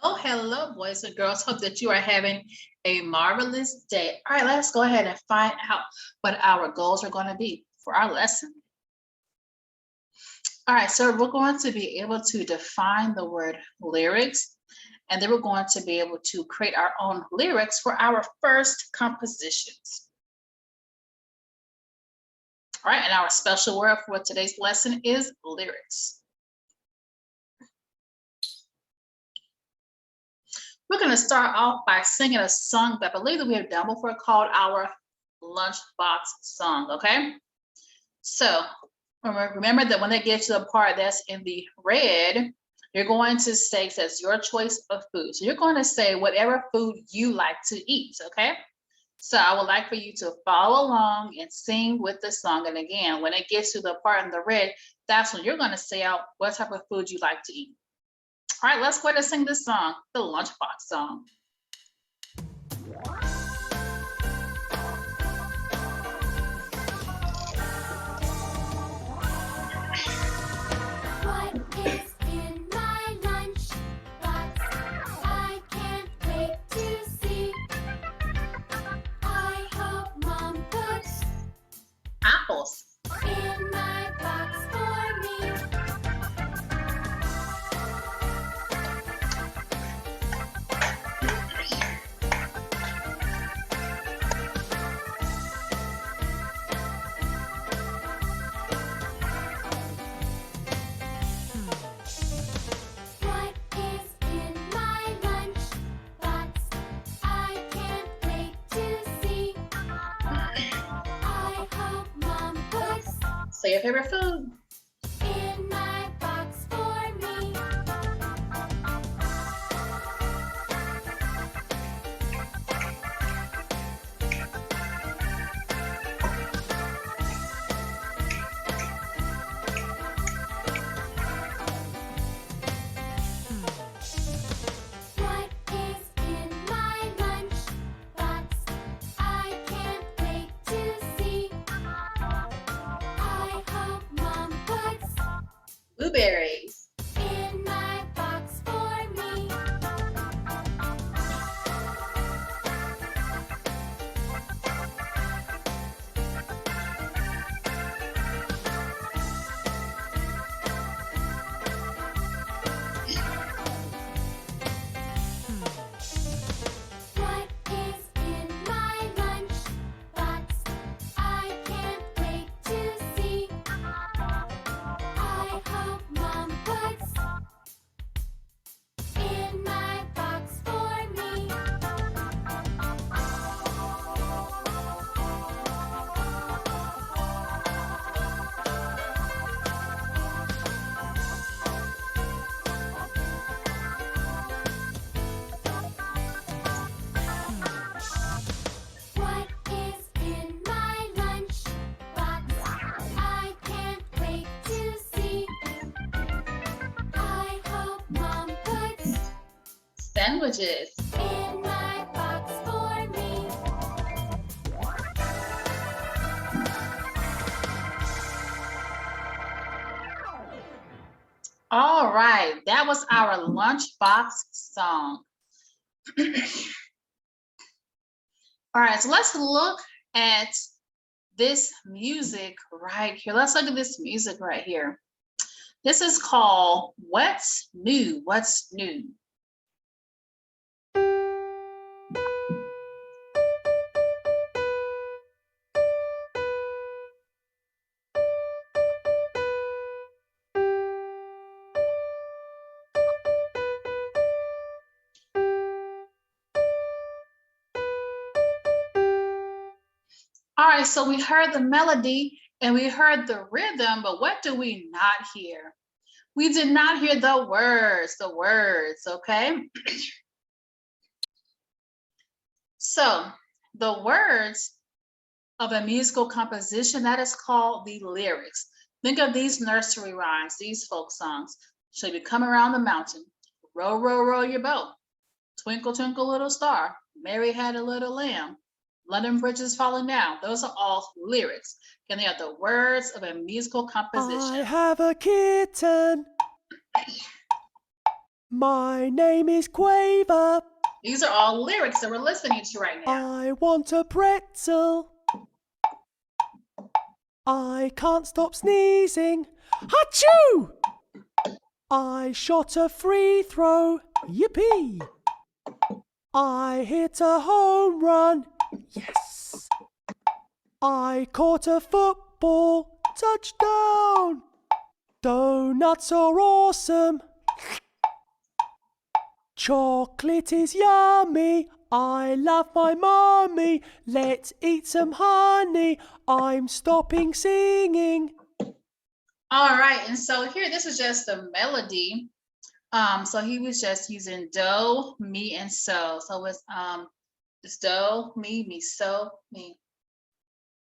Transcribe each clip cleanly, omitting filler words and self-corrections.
Oh, hello, boys and girls. Hope that you are having a marvelous day. All right, let's go ahead and find out what our goals are going to be for our lesson. All right, so we're going to be able to define the word lyrics, and then we're going to be able to create our own lyrics for our first compositions. All right, and our special word for today's lesson is lyrics. We're going to start off by singing a song that I believe that we have done before called our Lunchbox song, okay? So remember that when they get to the part that's in the red, you're going to say, says your choice of food. So you're going to say whatever food you like to eat, okay? So I would like for you to follow along and sing with the song. And again, when it gets to the part in the red, that's when you're going to say out what type of food you like to eat. All right, let's go ahead and sing this song, the Lunchbox song. What is in my lunchbox? I can't wait to see. I hope Mom puts Apples. in my box for me. What is in my lunchbox? I can't wait to see. I hope Mom puts Say your favorite food. in my box for me. What is in my lunchbox? I can't wait to see. I hope Mom puts Blueberries. in my box for me. What is in my lunchbox? I can't wait to see. I hope Mom puts in my box for me. What is in my lunchbox? I can't wait to see. I hope Mom puts Sandwiches. in my box for me. All right, that was our Lunchbox song. All right, so let's look at this music right here. Let's look at this music right here. This is called What's New? What's New? All right, so we heard the melody and we heard the rhythm, but what do we not hear? We did not hear the words, okay? So the words of a musical composition, that is called the lyrics. Think of these nursery rhymes, these folk songs. Shall you come around the mountain? Row, row, row your boat. Twinkle, twinkle, little star. Mary had a little lamb. London Bridge is falling down. Those are all lyrics. And they are the words of a musical composition. I have a kitten. My name is Quaver. These are all lyrics that we're listening to right now. I want a pretzel. I can't stop sneezing. Achoo! I shot a free throw. Yippee! I hit a home run. Yes! I caught a football. Touchdown! Donuts are awesome. Chocolate is yummy. I love my mommy. Let's eat some honey. I'm stopping singing. All right, and so here, this is just a melody. So he was just using do, me, and so. So it's do, me, so, me.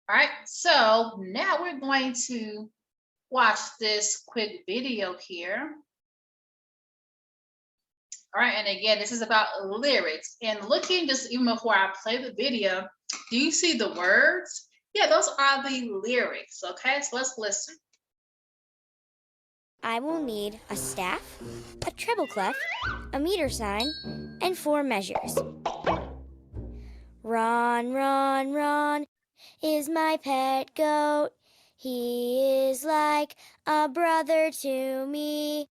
All right, so now we're going to watch this quick video here. All right, and again, this is about lyrics. And looking just even before I play the video, do you see the words? Yeah, those are the lyrics, okay? So let's listen. I will need a staff, a treble clef, a meter sign, and 4 measures. Ron, Ron, Ron is my pet goat. He is like a brother to me.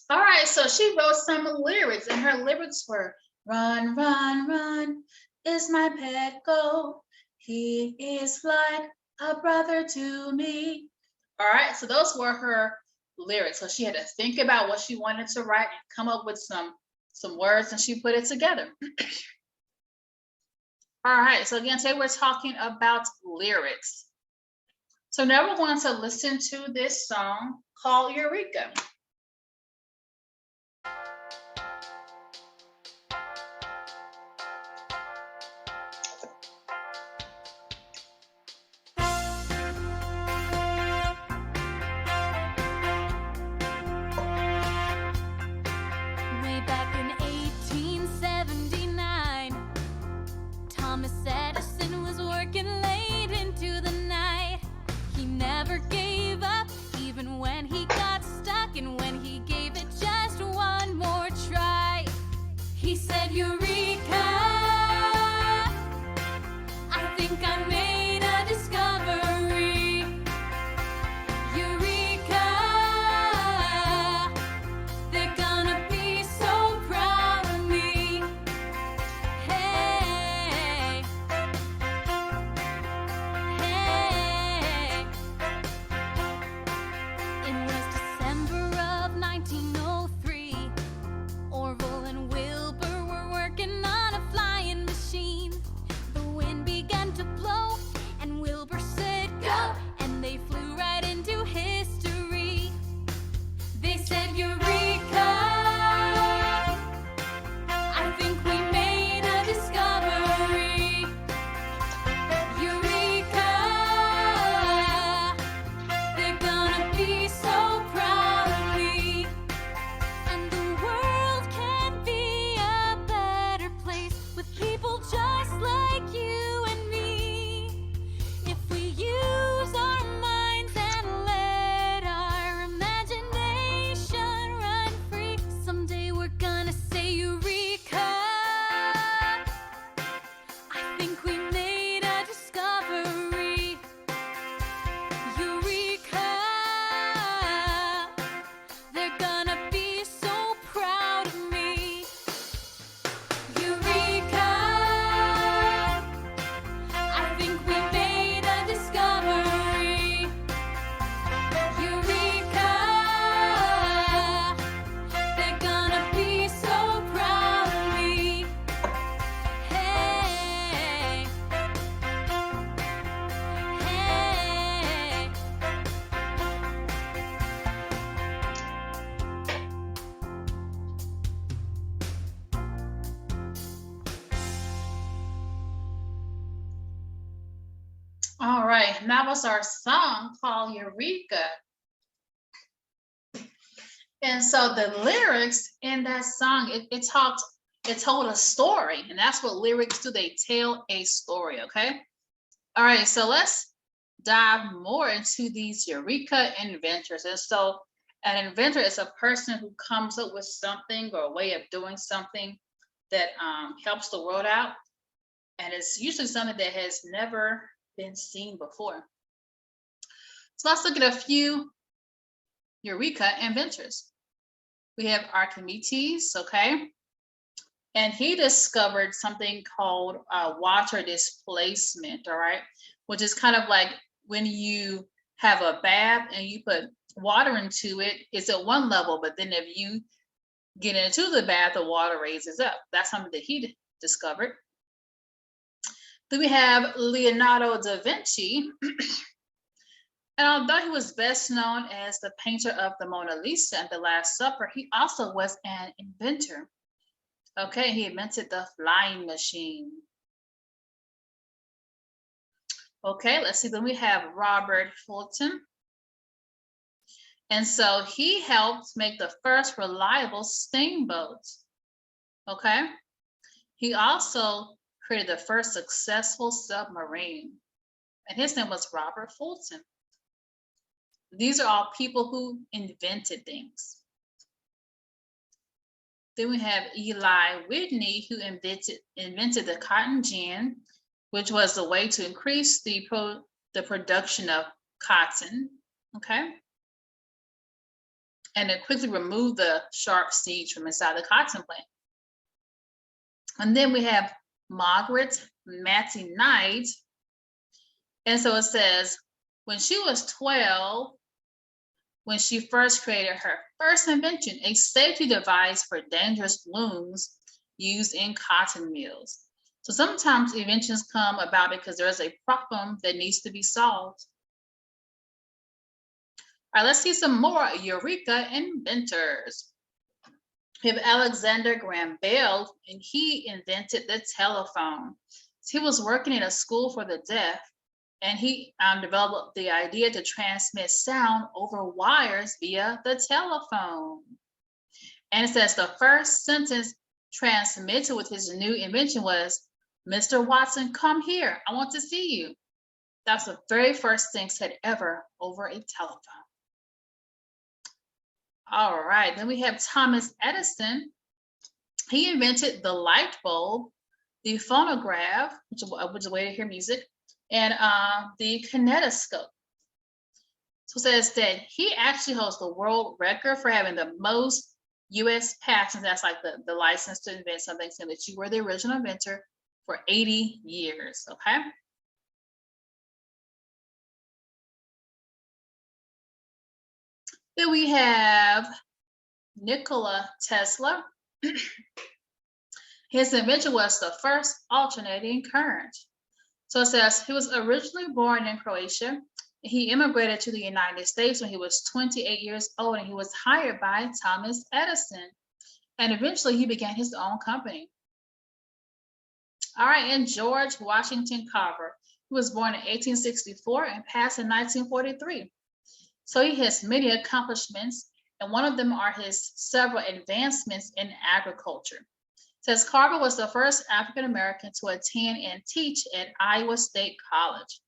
All right, so she wrote some lyrics, and her lyrics were, run, run, run is my pet goat. He is like a brother to me. All right, so those were her lyrics. So she had to think about what she wanted to write and come up with some words, and she put it together. All right, so again, today we're talking about lyrics. So now we're going to listen to this song called Eureka. Way back in 1879, Thomas Edison was working late into the night. He never gave up, even when he got stuck, and when he gave it just one more try. He said, Eureka! I think I made a discovery. Eureka! They're gonna be so proud of me. Hey, hey. It was December of 1903. Orville and Wilbur were working on a flying machine. The wind began to blow, and Wilbur said, go! And they flew right into history. They said, Eureka! I think we made a discovery. Eureka! They're gonna be so proud of me. And the world can be a better place with people just like you and me. If we use our minds and let our imagination run free, someday we're gonna say Eureka! I think we made a discovery. Eureka! They're gonna be so proud of me. Eureka! I think we made a discovery. Eureka! They're gonna be so proud of me. Hey, hey. All right, and that was our song called Eureka. And so the lyrics in that song, it told a story, and that's what lyrics do. They tell a story, okay? All right, so let's dive more into these Eureka inventors. And so An inventor is a person who comes up with something or a way of doing something that helps the world out. And it's usually something that has never been seen before. So let's look at a few Eureka inventors. We have Archimedes, okay? And he discovered something called water displacement, all right? Which is kind of like when you have a bath and you put water into it, it's at one level, but then if you get into the bath, the water raises up. That's something that he discovered. Then we have Leonardo da Vinci. And although he was best known as the painter of the Mona Lisa and the Last Supper, he also was an inventor. Okay, he invented the flying machine. Okay, let's see. Then we have Robert Fulton. And so he helped make the first reliable steamboat. Okay, he also created the first successful submarine. And his name was Robert Fulton. These are all people who invented things. Then we have Eli Whitney, who invented the cotton gin, which was a way to increase the production of cotton, okay? And it quickly removed the sharp seeds from inside the cotton plant. And then we have Margaret Mattie Knight. And so it says, when she was 12, when she first created her first invention, a safety device for dangerous looms used in cotton mills. So sometimes inventions come about because there's a problem that needs to be solved. All right, let's see some more Eureka inventors. We have Alexander Graham Bell, and he invented the telephone. So he was working in a school for the deaf, and he developed the idea to transmit sound over wires via the telephone. And it says the first sentence transmitted with his new invention was, "Mr. Watson, come here. I want to see you." That's the very first thing said ever over a telephone. All right, then we have Thomas Edison. He invented the light bulb, the phonograph, which is a way to hear music, and the kinetoscope. So it says that he actually holds the world record for having the most US patents. That's like the license to invent something, saying that you were the original inventor for 80 years, okay? Then we have Nikola Tesla. His invention was the first alternating current. So it says he was originally born in Croatia. He immigrated to the United States when he was 28 years old, and he was hired by Thomas Edison. And eventually he began his own company. All right, and George Washington Carver, who was born in 1864 and passed in 1943. So he has many accomplishments, and one of them are his several advancements in agriculture. It says Carver was the first African-American to attend and teach at Iowa State College.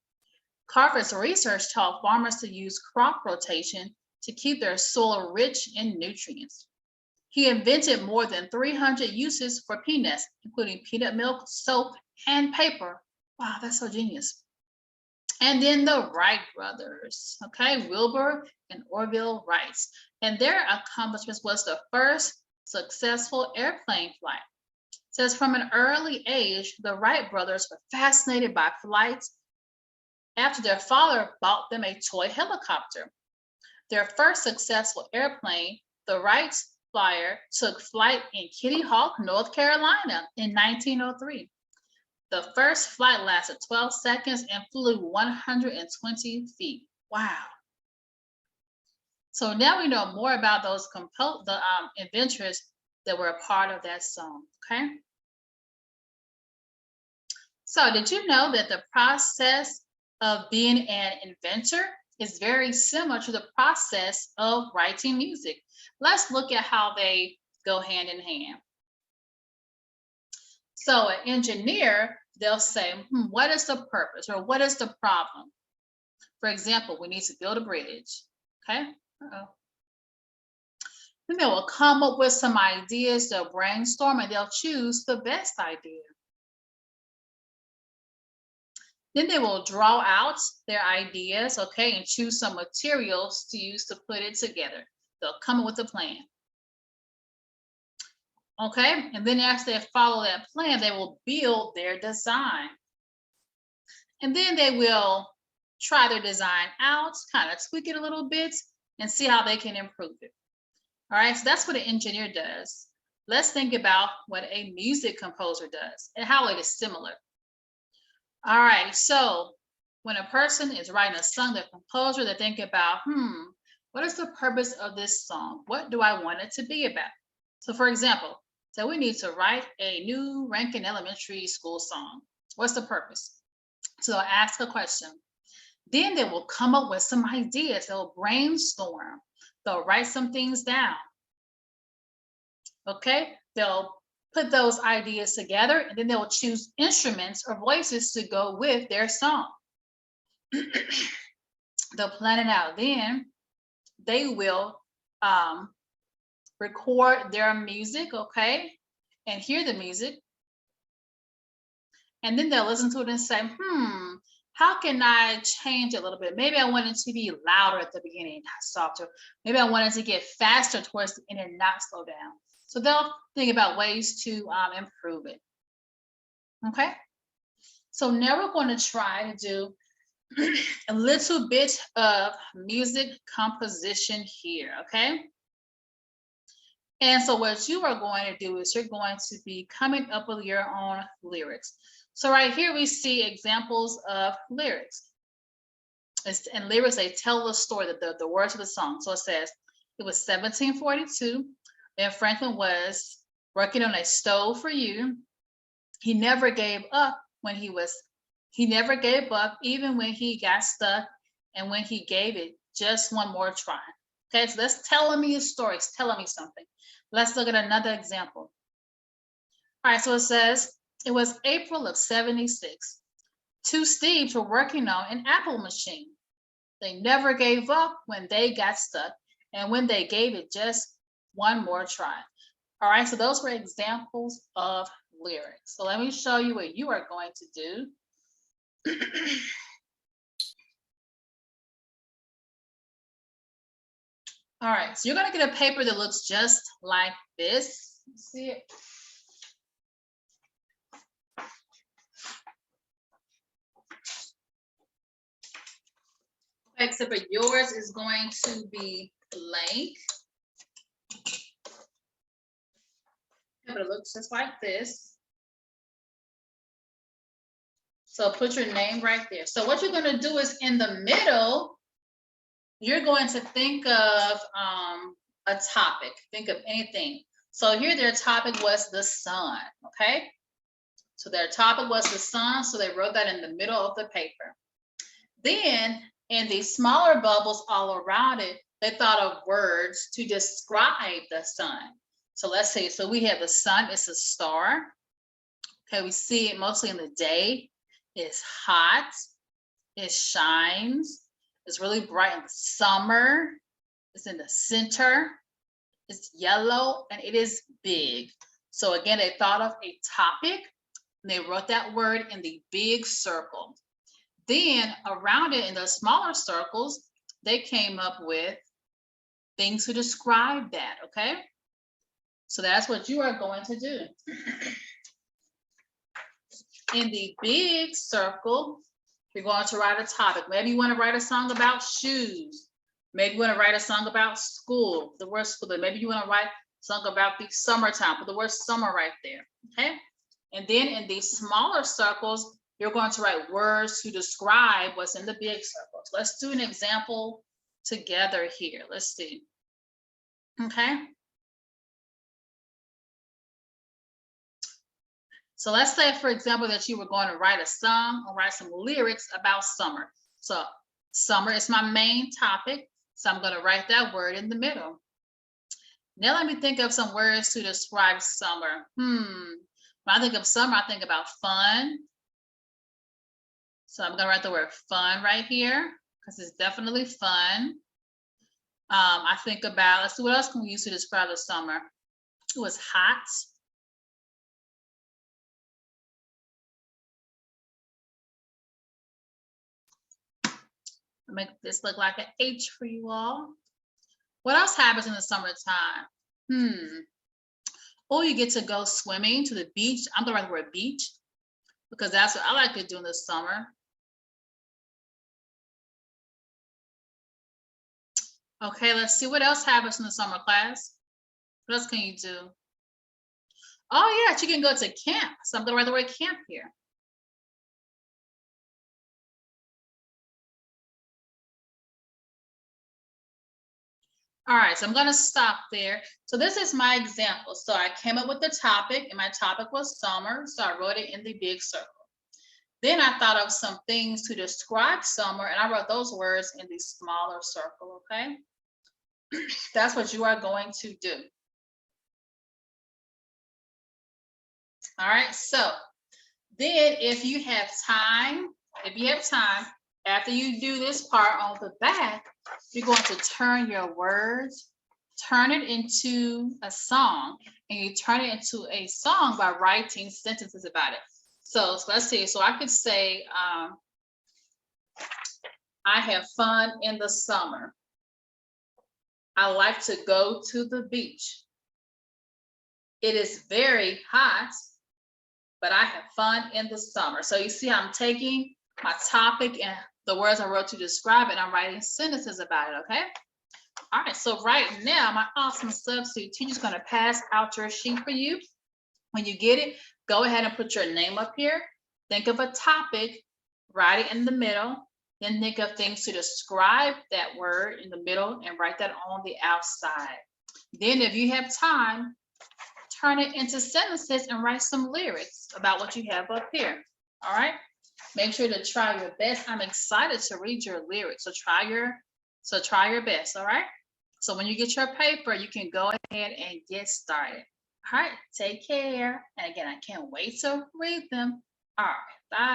Carver's research taught farmers to use crop rotation to keep their soil rich in nutrients. He invented more than 300 uses for peanuts, including peanut milk, soap, and paper. Wow, that's so genius. And then the Wright brothers, okay, Wilbur and Orville Wright. And their accomplishments was the first successful airplane flight. It says from an early age, the Wright brothers were fascinated by flights after their father bought them a toy helicopter. Their first successful airplane, the Wright Flyer, took flight in Kitty Hawk, North Carolina in 1903. The first flight lasted 12 seconds and flew 120 feet. Wow. So now we know more about those inventors that were a part of that song, okay? So did you know that the process of being an inventor is very similar to the process of writing music? Let's look at how they go hand in hand. So an engineer, they'll say, what is the purpose or what is the problem? For example, we need to build a bridge, okay? Then they will come up with some ideas, they'll brainstorm, and they'll choose the best idea. Then they will draw out their ideas, okay, and choose some materials to use to put it together. They'll come up with a plan. Okay, and then after they follow that plan, they will build their design. And then they will try their design out, kind of tweak it a little bit, and see how they can improve it. All right, so that's what an engineer does. Let's think about what a music composer does and how it is similar. All right, so when a person is writing a song, the composer, they think about, what is the purpose of this song? What do I want it to be about? So for example, so we need to write a new Rankin Elementary School song. What's the purpose? So they'll ask a question. Then they will come up with some ideas. They'll brainstorm. They'll write some things down. Okay, they'll put those ideas together, and then they'll choose instruments or voices to go with their song. They'll plan it out. Then they will record their music, okay, and hear the music. And then they'll listen to it and say, how can I change it a little bit? Maybe I want it to be louder at the beginning, not softer. Maybe I want it to get faster towards the end and not slow down. So they'll think about ways to improve it. Okay. So now we're going to try to do a little bit of music composition here. Okay. And so what you are going to do is you're going to be coming up with your own lyrics. So right here we see examples of lyrics. And lyrics, they tell the story, the words of the song. So it says, it was 1742, and Franklin was working on a stove for you. He never gave up even when he got stuck, and when he gave it just one more try. Okay, so that's telling me a story, it's telling me something. Let's look at another example. All right, so it says, it was April of 76. Two Steves were working on an apple machine. They never gave up when they got stuck, and when they gave it just one more try. All right, so those were examples of lyrics. So let me show you what you are going to do. All right, so you're going to get a paper that looks just like this. See it? Except for yours is going to be blank. But it looks just like this. So put your name right there. So what you're going to do is in the middle, you're going to think of a topic. Think of anything. So here their topic was the sun, okay? So their topic was the sun, so they wrote that in the middle of the paper. Then in the smaller bubbles all around it, they thought of words to describe the sun. So let's see, so we have the sun, it's a star. Okay, we see it mostly in the day. It's hot, it shines, it's really bright in the summer, it's in the center, it's yellow, and it is big. So again, they thought of a topic, and they wrote that word in the big circle. Then around it in the smaller circles, they came up with things to describe that, okay? So that's what you are going to do. In the big circle, you're going to write a topic. Maybe you want to write a song about shoes. Maybe you want to write a song about school, the word school. Maybe you want to write a song about the summertime, put the word summer right there, okay? And then in these smaller circles, you're going to write words to describe what's in the big circles. Let's do an example together here. Let's see. Okay. So let's say, for example, that you were going to write a song or write some lyrics about summer. So summer is my main topic. So I'm going to write that word in the middle. Now let me think of some words to describe summer. When I think of summer, I think about fun. So I'm going to write the word fun right here because it's definitely fun. I think about, let's see, what else can we use to describe the summer? It was hot. Make this look like an H for you all. What else happens in the summertime? Oh, you get to go swimming to the beach. I'm the right word, beach, because that's what I like to do in the summer. Okay, let's see what else happens in the summer, class. What else can you do? Oh yeah, you can go to camp. So I'm gonna write the word camp here. All right, so I'm gonna stop there. So this is my example. So I came up with the topic, and my topic was summer. So I wrote it in the big circle. Then I thought of some things to describe summer, and I wrote those words in the smaller circle, okay? That's what you are going to do. All right, so then if you have time, after you do this part on the back, you're going to turn your words, turn it into a song, and you turn it into a song by writing sentences about it. So let's see, so I could say, I have fun in the summer. I like to go to the beach. It is very hot, but I have fun in the summer. So you see, I'm taking my topic and the words I wrote to describe it, and I'm writing sentences about it, okay? All right, so right now, my awesome substitute teacher's gonna pass out your sheet for you. When you get it, go ahead and put your name up here. Think of a topic, write it in the middle, then think of things to describe that word in the middle and write that on the outside. Then if you have time, turn it into sentences and write some lyrics about what you have up here, all right? Make sure to try your best. I'm excited to read your lyrics, so try your best, all right? So when you get your paper, you can go ahead and get started. All right, take care. And again, I can't wait to read them. All right, bye.